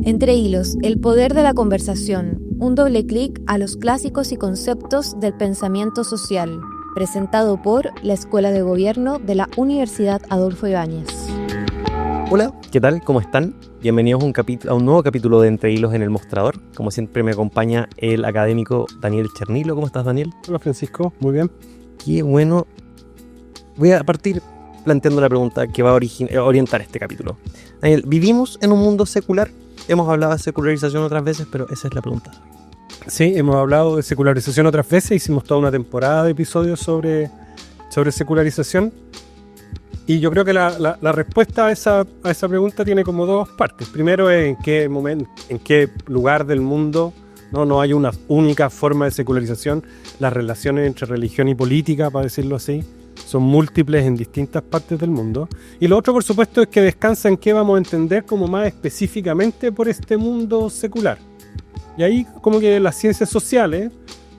Entre hilos, el poder de la conversación, un doble clic a los clásicos y conceptos del pensamiento social, presentado por la Escuela de Gobierno de la Universidad Adolfo Ibáñez. Hola, ¿qué tal? ¿Cómo están? Bienvenidos a un nuevo capítulo de Entre Hilos en el Mostrador. Como siempre me acompaña el académico Daniel Chernilo. ¿Cómo estás, Daniel? Hola, Francisco. Muy bien. Qué bueno. Voy a partir planteando la pregunta que va a orientar este capítulo. Daniel, ¿vivimos en un mundo secular? Hemos hablado de secularización otras veces, pero esa es la pregunta. Sí, hemos hablado de secularización otras veces. Hicimos toda una temporada de episodios sobre secularización. Y yo creo que la respuesta a esa pregunta tiene como dos partes. Primero es en qué lugar del mundo no hay una única forma de secularización. Las relaciones entre religión y política, para decirlo así, son múltiples en distintas partes del mundo. Y lo otro, por supuesto, es que descansa en qué vamos a entender como más específicamente por este mundo secular. Y ahí como que las ciencias sociales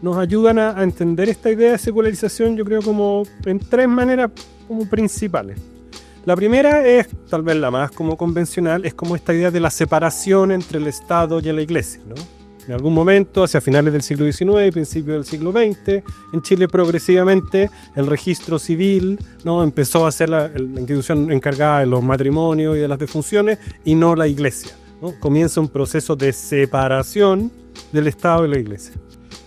nos ayudan a entender esta idea de secularización, yo creo, como en tres maneras como principales. La primera es, tal vez la más como convencional, es como esta idea de la separación entre el Estado y la Iglesia, ¿no? En algún momento, hacia finales del siglo XIX y principios del siglo XX, en Chile progresivamente el registro civil, ¿no?, empezó a ser la institución encargada de los matrimonios y de las defunciones y no la Iglesia, ¿no? Comienza un proceso de separación del Estado y la Iglesia.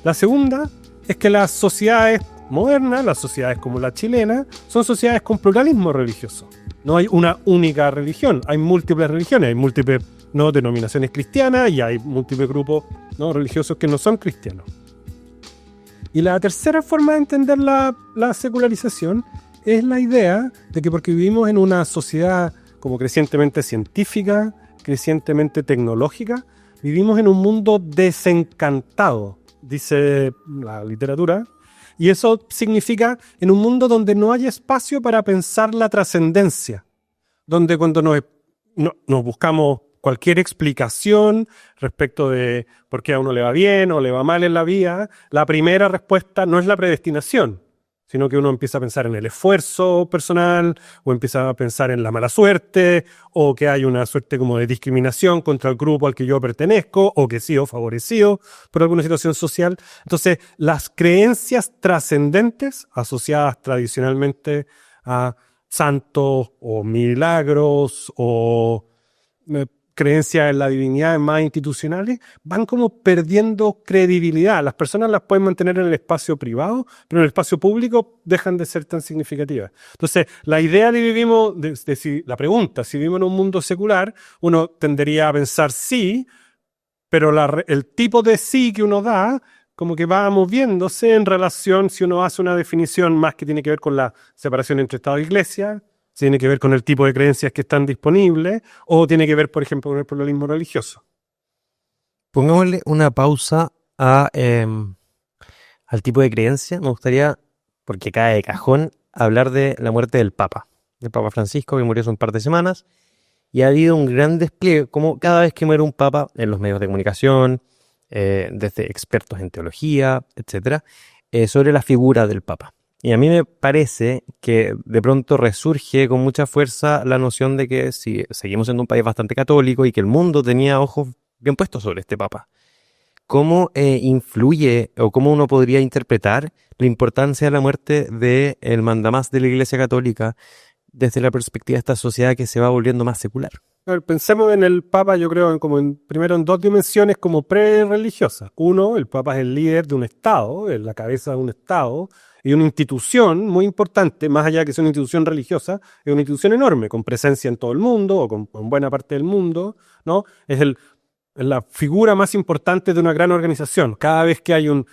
La segunda es que las sociedades modernas, las sociedades como la chilena, son sociedades con pluralismo religioso. No hay una única religión, hay múltiples religiones, hay múltiples denominaciones cristianas y hay múltiples grupos religiosos que no son cristianos. Y la tercera forma de entender la secularización es la idea de que porque vivimos en una sociedad como crecientemente científica, crecientemente tecnológica, vivimos en un mundo desencantado, dice la literatura, y eso significa en un mundo donde no hay espacio para pensar la trascendencia, donde cuando nos buscamos cualquier explicación respecto de por qué a uno le va bien o le va mal en la vida, la primera respuesta no es la predestinación, sino que uno empieza a pensar en el esfuerzo personal, o empieza a pensar en la mala suerte, o que hay una suerte como de discriminación contra el grupo al que yo pertenezco, o que he sido favorecido por alguna situación social. Entonces, las creencias trascendentes asociadas tradicionalmente a santos o milagros o creencias en la divinidad más institucionales, van como perdiendo credibilidad. Las personas las pueden mantener en el espacio privado, pero en el espacio público dejan de ser tan significativas. Entonces, la idea la pregunta, si vivimos en un mundo secular, uno tendería a pensar sí, pero el tipo de sí que uno da, como que va moviéndose en relación, si uno hace una definición más que tiene que ver con la separación entre Estado e Iglesia, tiene que ver con el tipo de creencias que están disponibles, o tiene que ver, por ejemplo, con el pluralismo religioso. Pongámosle una pausa al tipo de creencia. Me gustaría, porque cae de cajón, hablar de la muerte del Papa Francisco, que murió hace un par de semanas, y ha habido un gran despliegue, como cada vez que muere un Papa, en los medios de comunicación, desde expertos en teología, etcétera, sobre la figura del Papa. Y a mí me parece que de pronto resurge con mucha fuerza la noción de que si seguimos siendo un país bastante católico y que el mundo tenía ojos bien puestos sobre este Papa, ¿cómo influye o cómo uno podría interpretar la importancia de la muerte del mandamás de la Iglesia Católica desde la perspectiva de esta sociedad que se va volviendo más secular? A ver, pensemos en el Papa, yo creo, primero en dos dimensiones como pre-religiosas. Uno, el Papa es el líder de un Estado, es la cabeza de un Estado, y una institución muy importante, más allá de que sea una institución religiosa, es una institución enorme, con presencia en todo el mundo, o con buena parte del mundo, ¿no? Es la figura más importante de una gran organización. Cada vez que hay un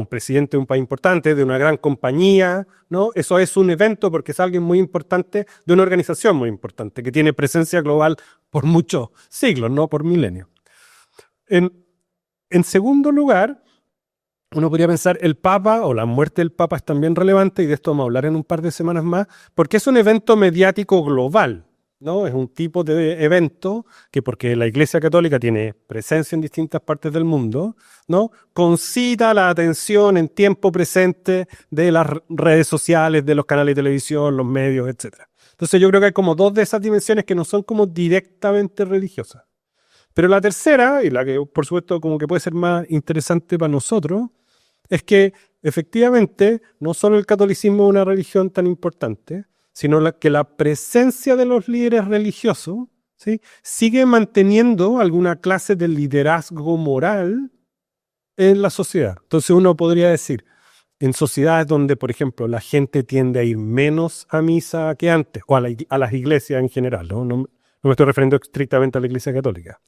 presidente de un país importante, de una gran compañía, ¿no? Eso es un evento porque es alguien muy importante de una organización muy importante, que tiene presencia global por muchos siglos, no por milenios. En segundo lugar, uno podría pensar el Papa o la muerte del Papa es también relevante, y de esto vamos a hablar en un par de semanas más, porque es un evento mediático global, ¿no? Es un tipo de evento que, porque la Iglesia Católica tiene presencia en distintas partes del mundo, ¿no?, concita la atención en tiempo presente de las redes sociales, de los canales de televisión, los medios, etc. Entonces yo creo que hay como dos de esas dimensiones que no son como directamente religiosas. Pero la tercera, y la que por supuesto como que puede ser más interesante para nosotros, es que efectivamente no solo el catolicismo es una religión tan importante, sino que la presencia de los líderes religiosos, ¿sí?, sigue manteniendo alguna clase de liderazgo moral en la sociedad. Entonces uno podría decir, en sociedades donde, por ejemplo, la gente tiende a ir menos a misa que antes, o a las iglesias en general, ¿no? No me estoy refiriendo estrictamente a la Iglesia Católica.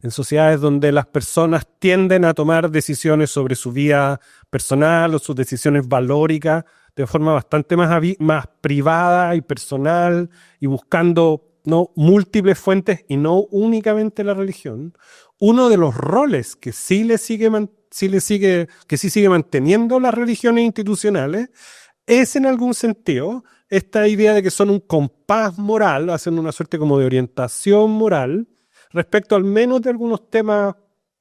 En sociedades donde las personas tienden a tomar decisiones sobre su vida personal o sus decisiones valóricas de forma bastante más privada y personal y buscando, ¿no?, múltiples fuentes y no únicamente la religión, uno de los roles que sí sigue manteniendo las religiones institucionales es en algún sentido esta idea de que son un compás moral, hacen una suerte como de orientación moral respecto al menos de algunos temas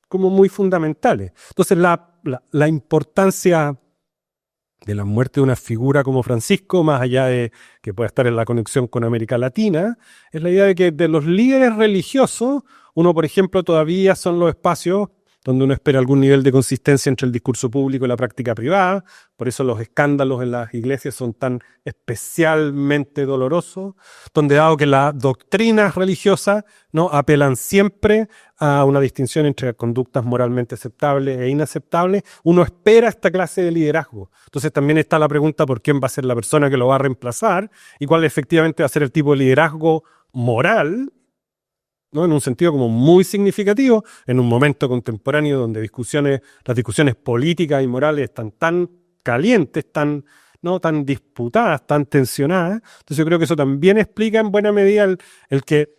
como muy fundamentales. Entonces la importancia de la muerte de una figura como Francisco, más allá de que pueda estar en la conexión con América Latina, es la idea de que de los líderes religiosos, uno, por ejemplo, todavía son los espacios donde uno espera algún nivel de consistencia entre el discurso público y la práctica privada. Por eso los escándalos en las iglesias son tan especialmente dolorosos, donde dado que las doctrinas religiosas, ¿no?, apelan siempre a una distinción entre conductas moralmente aceptables e inaceptables, uno espera esta clase de liderazgo. Entonces también está la pregunta por quién va a ser la persona que lo va a reemplazar y cuál efectivamente va a ser el tipo de liderazgo moral, ¿no?, en un sentido como muy significativo, en un momento contemporáneo donde las discusiones políticas y morales están tan calientes, tan disputadas, tan tensionadas. Entonces yo creo que eso también explica en buena medida el que,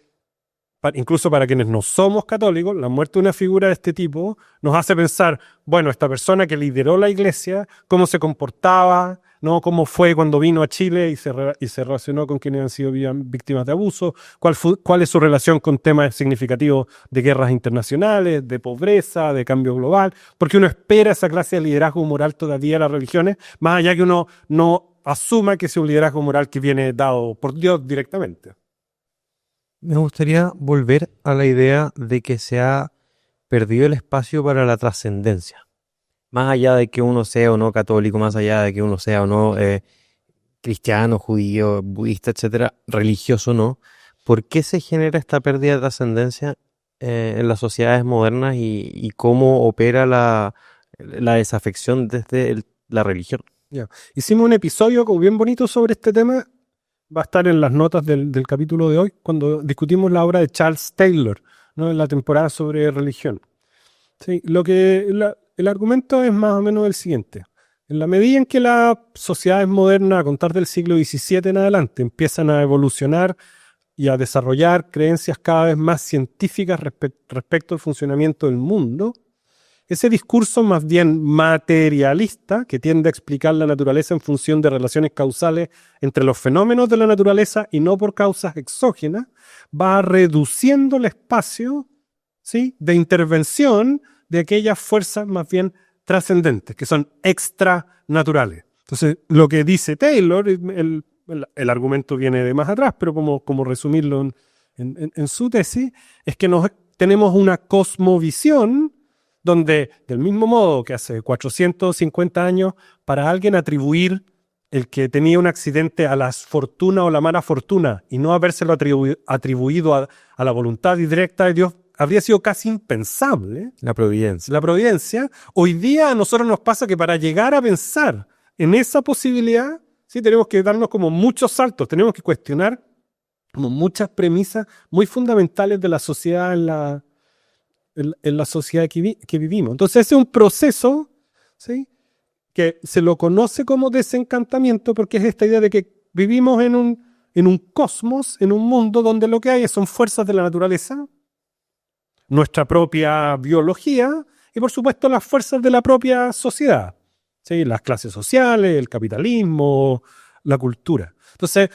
incluso para quienes no somos católicos, la muerte de una figura de este tipo nos hace pensar, bueno, esta persona que lideró la iglesia, cómo se comportaba, ¿no?, cómo fue cuando vino a Chile y se relacionó con quienes han sido víctimas de abuso, cuál es su relación con temas significativos de guerras internacionales, de pobreza, de cambio global, porque uno espera esa clase de liderazgo moral todavía en las religiones, más allá que uno no asuma que es un liderazgo moral que viene dado por Dios directamente. Me gustaría volver a la idea de que se ha perdido el espacio para la trascendencia. Más allá de que uno sea o no católico, más allá de que uno sea o no cristiano, judío, budista, etcétera, religioso o no, ¿por qué se genera esta pérdida de trascendencia en las sociedades modernas y cómo opera la desafección desde la religión? Yeah. Hicimos un episodio como bien bonito sobre este tema, va a estar en las notas del capítulo de hoy, cuando discutimos la obra de Charles Taylor, ¿no?, en la temporada sobre religión. Sí, el argumento es más o menos el siguiente. En la medida en que las sociedades modernas, a contar del siglo XVII en adelante, empiezan a evolucionar y a desarrollar creencias cada vez más científicas respecto al funcionamiento del mundo, ese discurso más bien materialista, que tiende a explicar la naturaleza en función de relaciones causales entre los fenómenos de la naturaleza y no por causas exógenas, va reduciendo el espacio, ¿sí?, de intervención de aquellas fuerzas más bien trascendentes, que son extranaturales. Entonces, lo que dice Taylor, el argumento viene de más atrás, pero como resumirlo en su tesis, es que tenemos una cosmovisión donde, del mismo modo que hace 450 años, para alguien atribuir el que tenía un accidente a la fortuna o la mala fortuna y no habérselo atribuido a la voluntad directa de Dios, habría sido casi impensable. La providencia. La providencia. Hoy día a nosotros nos pasa que para llegar a pensar en esa posibilidad, sí, tenemos que darnos como muchos saltos, tenemos que cuestionar como muchas premisas muy fundamentales de la sociedad en la sociedad que vivimos. Entonces ese es un proceso, ¿sí?, que se lo conoce como desencantamiento, porque es esta idea de que vivimos en un cosmos, en un mundo donde lo que hay son fuerzas de la naturaleza, nuestra propia biología y por supuesto las fuerzas de la propia sociedad, ¿sí?, las clases sociales, el capitalismo, la cultura. Entonces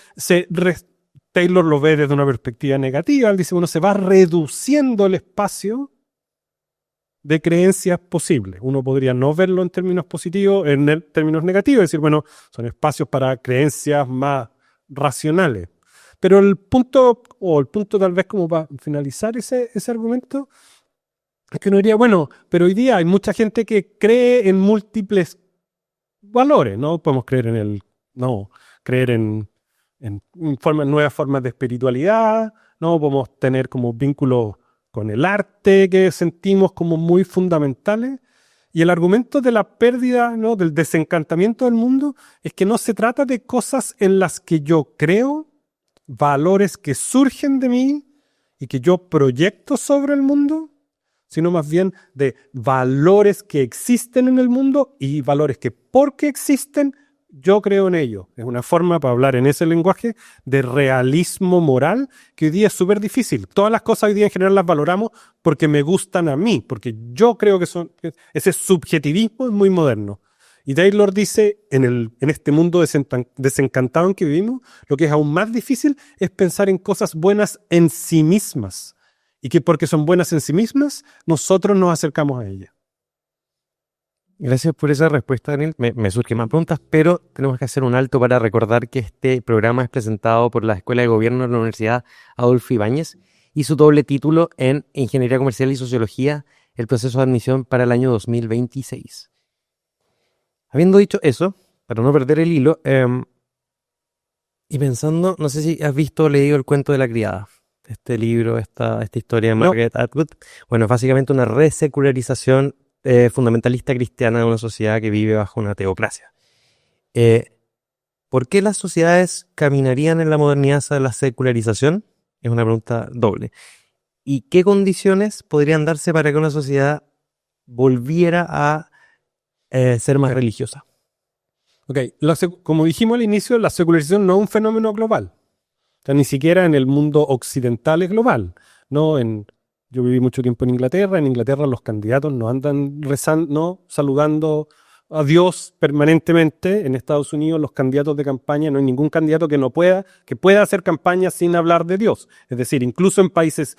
Taylor lo ve desde una perspectiva negativa. Él dice, bueno, se va reduciendo el espacio de creencias posibles. Uno podría no verlo en términos positivos, términos negativos, decir, bueno, son espacios para creencias más racionales. Pero el punto tal vez como para finalizar ese argumento, es que uno diría, bueno, pero hoy día hay mucha gente que cree en múltiples valores, ¿no? Podemos creer en nuevas formas de espiritualidad, ¿no? Podemos tener como vínculos con el arte que sentimos como muy fundamentales. Y el argumento de la pérdida, ¿no? Del desencantamiento del mundo es que no se trata de cosas en las que yo creo, valores que surgen de mí y que yo proyecto sobre el mundo, sino más bien de valores que existen en el mundo y valores que porque existen yo creo en ellos. Es una forma, para hablar en ese lenguaje, de realismo moral que hoy día es súper difícil. Todas las cosas hoy día en general las valoramos porque me gustan a mí, porque yo creo que ese subjetivismo es muy moderno. Y Taylor dice, en este mundo desencantado en que vivimos, lo que es aún más difícil es pensar en cosas buenas en sí mismas. Y que porque son buenas en sí mismas, nosotros nos acercamos a ellas. Gracias por esa respuesta, Daniel. Me surgen más preguntas, pero tenemos que hacer un alto para recordar que este programa es presentado por la Escuela de Gobierno de la Universidad Adolfo Ibáñez y su doble título en Ingeniería Comercial y Sociología, el proceso de admisión para el año 2026. Habiendo dicho eso, para no perder el hilo, y pensando, no sé si has visto o leído El cuento de la criada, este libro, esta historia de Margaret Atwood. Bueno, es básicamente una resecularización fundamentalista cristiana de una sociedad que vive bajo una teocracia. ¿Por qué las sociedades caminarían en la modernidad hacia la secularización? Es una pregunta doble. ¿Y qué condiciones podrían darse para que una sociedad volviera a ser más religiosa? Ok, como dijimos al inicio, la secularización no es un fenómeno global. O sea, ni siquiera en el mundo occidental es global. Yo viví mucho tiempo en Inglaterra. En Inglaterra los candidatos no andan rezando, no, saludando a Dios permanentemente. En Estados Unidos los candidatos de campaña, no hay ningún candidato que pueda hacer campaña sin hablar de Dios. Es decir, incluso en países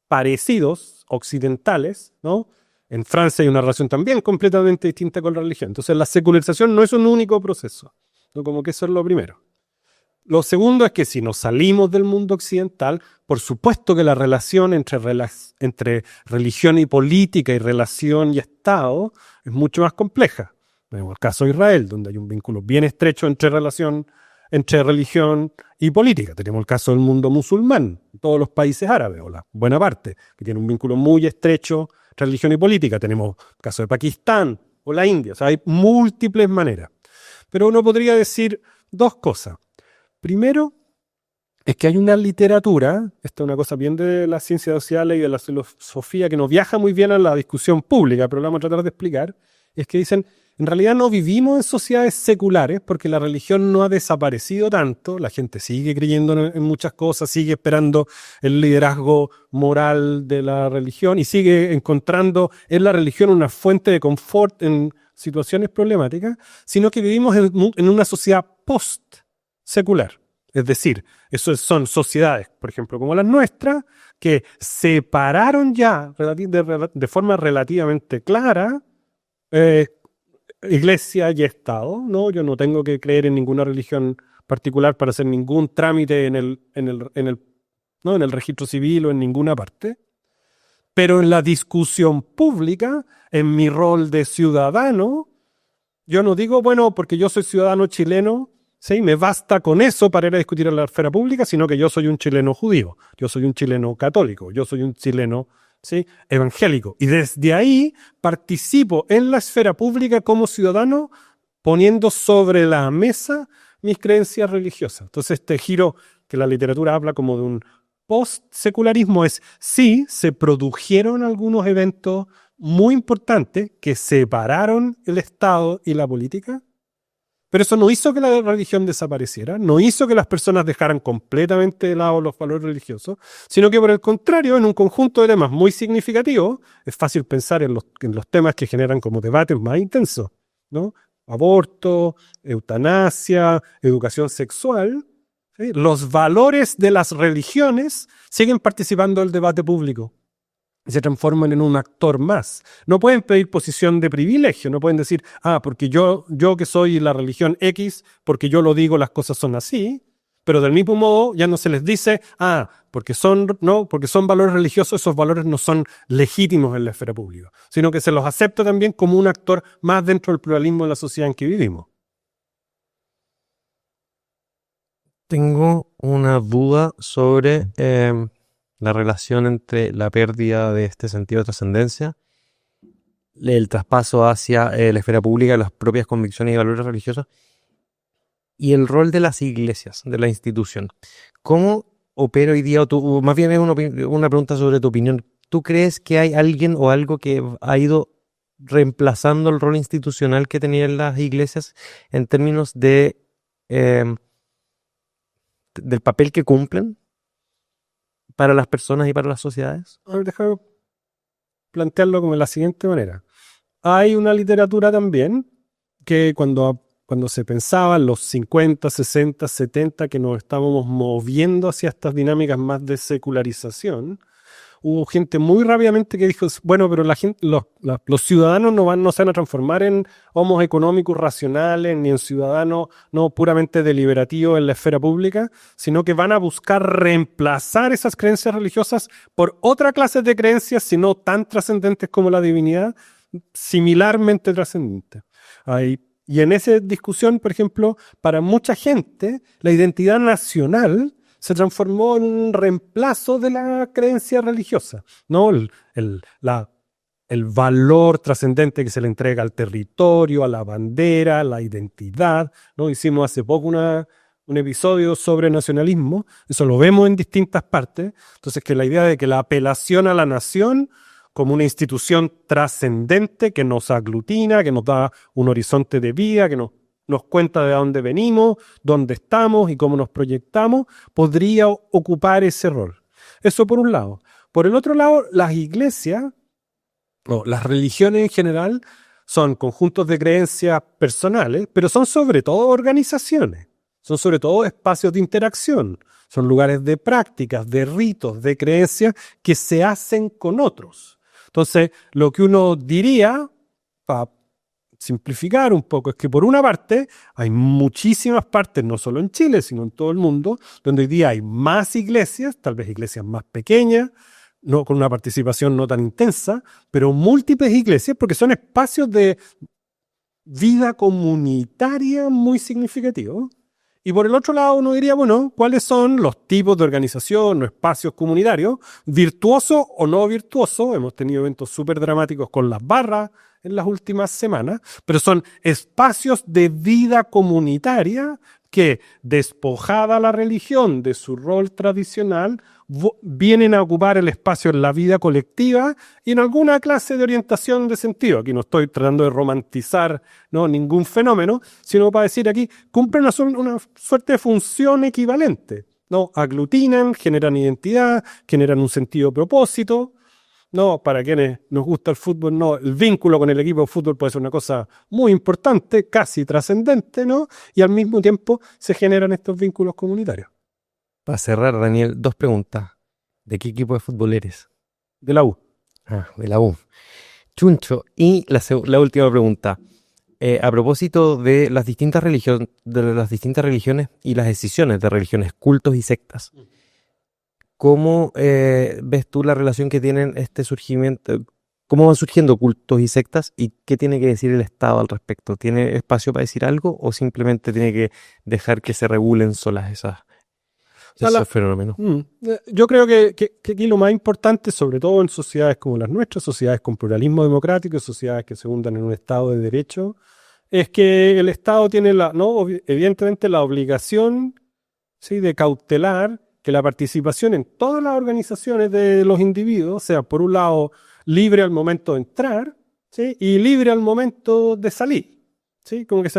parecidos, occidentales, ¿no? En Francia hay una relación también completamente distinta con la religión. Entonces la secularización no es un único proceso, ¿no? Como que eso es lo primero. Lo segundo es que si nos salimos del mundo occidental, por supuesto que la relación entre religión y política y relación y Estado es mucho más compleja. Tenemos el caso de Israel, donde hay un vínculo bien estrecho entre religión y política. Tenemos el caso del mundo musulmán, todos los países árabes, o la buena parte, que tiene un vínculo muy estrecho entre religión y política. Tenemos el caso de Pakistán o la India. O sea, hay múltiples maneras. Pero uno podría decir dos cosas. Primero, es que hay una literatura, esta es una cosa bien de las ciencias sociales y de la filosofía, que no viaja muy bien a la discusión pública, pero lo vamos a tratar de explicar, es que dicen, en realidad no vivimos en sociedades seculares porque la religión no ha desaparecido tanto, la gente sigue creyendo en muchas cosas, sigue esperando el liderazgo moral de la religión y sigue encontrando en la religión una fuente de confort en situaciones problemáticas, sino que vivimos en una sociedad post-secular. Es decir, eso son sociedades, por ejemplo, como las nuestras, que separaron ya de forma relativamente clara Iglesia y Estado, ¿no? Yo no tengo que creer en ninguna religión particular para hacer ningún trámite en el registro civil o en ninguna parte. Pero en la discusión pública, en mi rol de ciudadano, yo no digo, bueno, porque yo soy ciudadano chileno, ¿sí? Me basta con eso para ir a discutir en la esfera pública, sino que yo soy un chileno judío, yo soy un chileno católico, yo soy un chileno, ¿sí?, evangélico. Y desde ahí participo en la esfera pública como ciudadano, poniendo sobre la mesa mis creencias religiosas. Entonces este giro que la literatura habla como de un post-secularismo es, sí, se produjeron algunos eventos muy importantes que separaron el Estado y la política, pero eso no hizo que la religión desapareciera, no hizo que las personas dejaran completamente de lado los valores religiosos, sino que por el contrario, en un conjunto de temas muy significativos, es fácil pensar en los temas que generan como debates más intensos, ¿no? Aborto, eutanasia, educación sexual, ¿sí? Los valores de las religiones siguen participando del debate público. Se transforman en un actor más. No pueden pedir posición de privilegio, no pueden decir, porque yo que soy la religión X, porque yo lo digo, las cosas son así, Pero del mismo modo ya no se les dice, porque son valores religiosos, esos valores no son legítimos en la esfera pública, sino que se los acepta también como un actor más dentro del pluralismo de la sociedad en que vivimos. Tengo una duda sobre la relación entre la pérdida de este sentido de trascendencia, el traspaso hacia la esfera pública, las propias convicciones y valores religiosos, y el rol de las iglesias, de la institución. ¿Cómo opera hoy día, o más bien es una pregunta sobre tu opinión, ¿tú crees que hay alguien o algo que ha ido reemplazando el rol institucional que tenían las iglesias en términos de del papel que cumplen para las personas y para las sociedades? A ver, déjame plantearlo como de la siguiente manera. Hay una literatura también que cuando se pensaba en los 50, 60, 70, que nos estábamos moviendo hacia estas dinámicas más de secularización, hubo gente muy rápidamente que dijo, bueno, pero los ciudadanos no se van a transformar en homos económicos racionales, ni en ciudadanos no puramente deliberativos en la esfera pública, sino que van a buscar reemplazar esas creencias religiosas por otra clase de creencias, si no tan trascendentes como la divinidad, similarmente trascendentes. Y en esa discusión, por ejemplo, para mucha gente, la identidad nacional se transformó en un reemplazo de la creencia religiosa, ¿no? El valor trascendente que se le entrega al territorio, a la bandera, a la identidad, ¿no? Hicimos hace poco un episodio sobre nacionalismo, eso lo vemos en distintas partes, entonces que la idea de que la apelación a la nación como una institución trascendente que nos aglutina, que nos da un horizonte de vida, que nos cuenta de dónde venimos, dónde estamos y cómo nos proyectamos, podría ocupar ese rol. Eso por un lado. Por el otro lado, las iglesias, o las religiones en general, son conjuntos de creencias personales, pero son sobre todo organizaciones, son sobre todo espacios de interacción, son lugares de prácticas, de ritos, de creencias que se hacen con otros. Entonces, lo que uno diría, para simplificar un poco, es que por una parte hay muchísimas partes, no solo en Chile, sino en todo el mundo, donde hoy día hay más iglesias, tal vez iglesias más pequeñas, no, con una participación no tan intensa, pero múltiples iglesias, porque son espacios de vida comunitaria muy significativos. Y por el otro lado uno diría, bueno, ¿cuáles son los tipos de organización o espacios comunitarios, virtuosos o no virtuosos? Hemos tenido eventos súper dramáticos con las barras en las últimas semanas, pero son espacios de vida comunitaria que, despojada la religión de su rol tradicional, vienen a ocupar el espacio en la vida colectiva y en alguna clase de orientación de sentido. Aquí no estoy tratando de romantizar, ¿no?, ningún fenómeno, sino para decir aquí, cumplen una suerte de función equivalente, ¿no? Aglutinan, generan identidad, generan un sentido de propósito. No, para quienes nos gusta el fútbol, no, el vínculo con el equipo de fútbol puede ser una cosa muy importante, casi trascendente, ¿no? Y al mismo tiempo se generan estos vínculos comunitarios. Para cerrar, Daniel, 2 preguntas. ¿De qué equipo de fútbol eres? De la U. De la U. Chuncho. Y la última pregunta. A propósito de las distintas religiones y las decisiones de religiones, cultos y sectas, ¿cómo ves tú la relación que tienen este surgimiento? ¿Cómo van surgiendo cultos y sectas? ¿Y qué tiene que decir el Estado al respecto? ¿Tiene espacio para decir algo o simplemente tiene que dejar que se regulen solas esos fenómenos? Yo creo que aquí lo más importante, sobre todo en sociedades como las nuestras, sociedades con pluralismo democrático, sociedades que se fundan en un Estado de derecho, es que el Estado tiene evidentemente la obligación, ¿sí?, de cautelar que la participación en todas las organizaciones de los individuos sea, por un lado, libre al momento de entrar, ¿sí?, y libre al momento de salir, ¿sí? Como que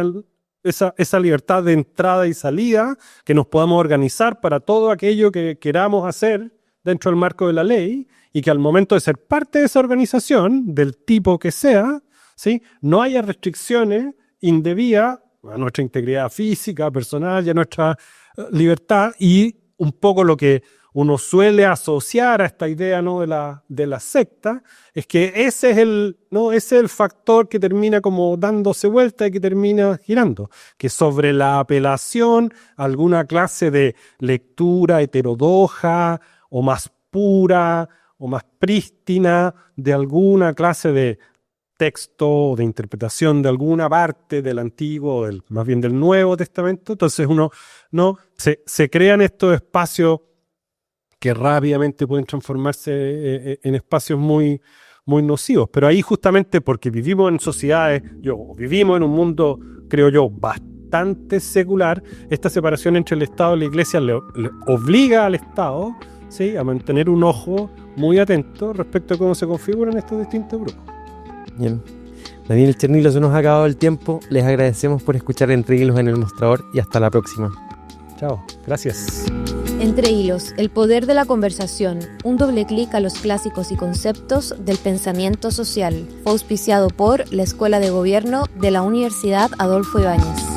esa libertad de entrada y salida, que nos podamos organizar para todo aquello que queramos hacer dentro del marco de la ley, y que al momento de ser parte de esa organización, del tipo que sea, ¿sí?, no haya restricciones indebidas a nuestra integridad física, personal y a nuestra libertad. Y un poco lo que uno suele asociar a esta idea, ¿no?, de la secta, es que ese es el factor que termina como dándose vuelta y que termina girando, que sobre la apelación a alguna clase de lectura heterodoxa o más pura o más prístina de alguna clase de texto o de interpretación de alguna parte del Antiguo, más bien del Nuevo Testamento. Entonces se crean estos espacios que rápidamente pueden transformarse en espacios muy, muy nocivos. Pero ahí justamente porque vivimos en sociedades, vivimos en un mundo, creo yo, bastante secular, esta separación entre el Estado y la Iglesia le obliga al Estado, ¿sí?, a mantener un ojo muy atento respecto a cómo se configuran estos distintos grupos. Bien. Daniel Chernilo, se nos ha acabado el tiempo. Les agradecemos por escuchar Entre Hilos en el Mostrador y hasta la próxima. Chao, gracias. Entre Hilos, el poder de la conversación, un doble clic a los clásicos y conceptos del pensamiento social. Fue auspiciado por la Escuela de Gobierno de la Universidad Adolfo Ibáñez.